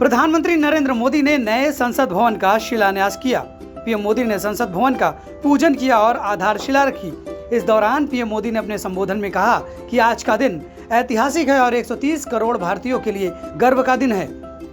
प्रधानमंत्री नरेंद्र मोदी ने नए संसद भवन का शिलान्यास किया। पीएम मोदी ने संसद भवन का पूजन किया और आधारशिला रखी। इस दौरान पीएम मोदी ने अपने संबोधन में कहा कि आज का दिन ऐतिहासिक है और 130 करोड़ भारतीयों के लिए गर्व का दिन है।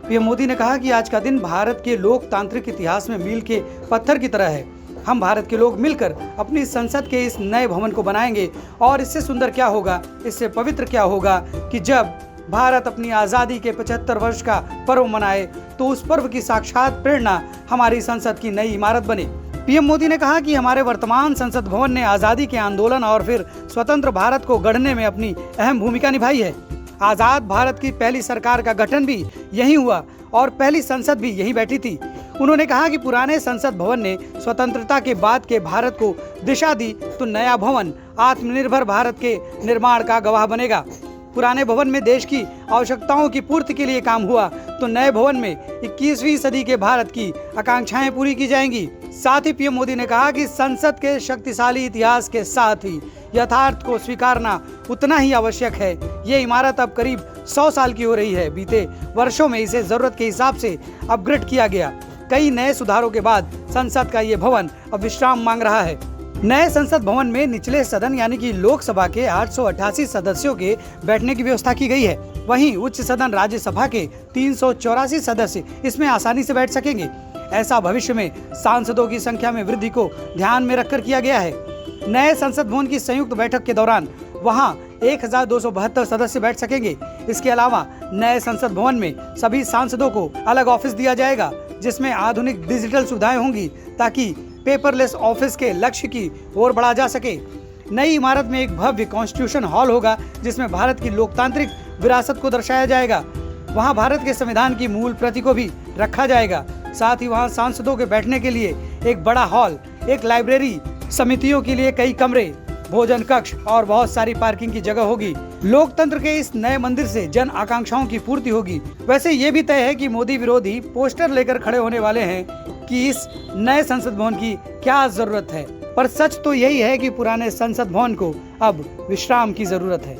पीएम मोदी ने कहा कि आज का दिन भारत के लोकतांत्रिक इतिहास में मील के पत्थर की तरह है। हम भारत के लोग मिलकर अपनी संसद के इस नए भवन को बनाएंगे और इससे सुंदर क्या होगा, इससे पवित्र क्या होगा कि जब भारत अपनी आज़ादी के 75 वर्ष का पर्व मनाए तो उस पर्व की साक्षात प्रेरणा हमारी संसद की नई इमारत बने। पीएम मोदी ने कहा कि हमारे वर्तमान संसद भवन ने आज़ादी के आंदोलन और फिर स्वतंत्र भारत को गढ़ने में अपनी अहम भूमिका निभाई है। आज़ाद भारत की पहली सरकार का गठन भी यहीं हुआ और पहली संसद भी यहीं बैठी थी। उन्होंने कहा कि पुराने संसद भवन ने स्वतंत्रता के बाद के भारत को दिशा दी तो नया भवन आत्मनिर्भर भारत के निर्माण का गवाह बनेगा। पुराने भवन में देश की आवश्यकताओं की पूर्ति के लिए काम हुआ तो नए भवन में 21वीं सदी के भारत की आकांक्षाएं पूरी की जाएंगी। साथ ही पीएम मोदी ने कहा कि संसद के शक्तिशाली इतिहास के साथ ही यथार्थ को स्वीकारना उतना ही आवश्यक है। ये इमारत अब करीब 100 साल की हो रही है। बीते वर्षों में इसे जरूरत के हिसाब से अपग्रेड किया गया। कई नए सुधारों के बाद संसद का ये भवन अब विश्राम मांग रहा है। नए संसद भवन में निचले सदन यानी कि लोकसभा के 888 सदस्यों के बैठने की व्यवस्था की गई है। वहीं उच्च सदन राज्यसभा के 384 सदस्य इसमें आसानी से बैठ सकेंगे। ऐसा भविष्य में सांसदों की संख्या में वृद्धि को ध्यान में रखकर किया गया है। नए संसद भवन की संयुक्त बैठक के दौरान वहां 1272 सदस्य बैठ सकेंगे। इसके अलावा नए संसद भवन में सभी सांसदों को अलग ऑफिस दिया जाएगा जिसमें आधुनिक डिजिटल सुविधाएं होंगी ताकि पेपरलेस ऑफिस के लक्ष्य की ओर बढ़ा जा सके। नई इमारत में एक भव्य कॉन्स्टिट्यूशन हॉल होगा जिसमें भारत की लोकतांत्रिक विरासत को दर्शाया जाएगा। वहां भारत के संविधान की मूल प्रति को भी रखा जाएगा। साथ ही वहां सांसदों के बैठने के लिए एक बड़ा हॉल, एक लाइब्रेरी, समितियों के लिए कई कमरे, भोजन कक्ष और बहुत सारी पार्किंग की जगह होगी। लोकतंत्र के इस नए मंदिर से जन आकांक्षाओं की पूर्ति होगी। वैसे ये भी तय है कि मोदी विरोधी पोस्टर लेकर खड़े होने वाले हैं कि इस नए संसद भवन की क्या जरूरत है, पर सच तो यही है कि पुराने संसद भवन को अब विश्राम की जरूरत है।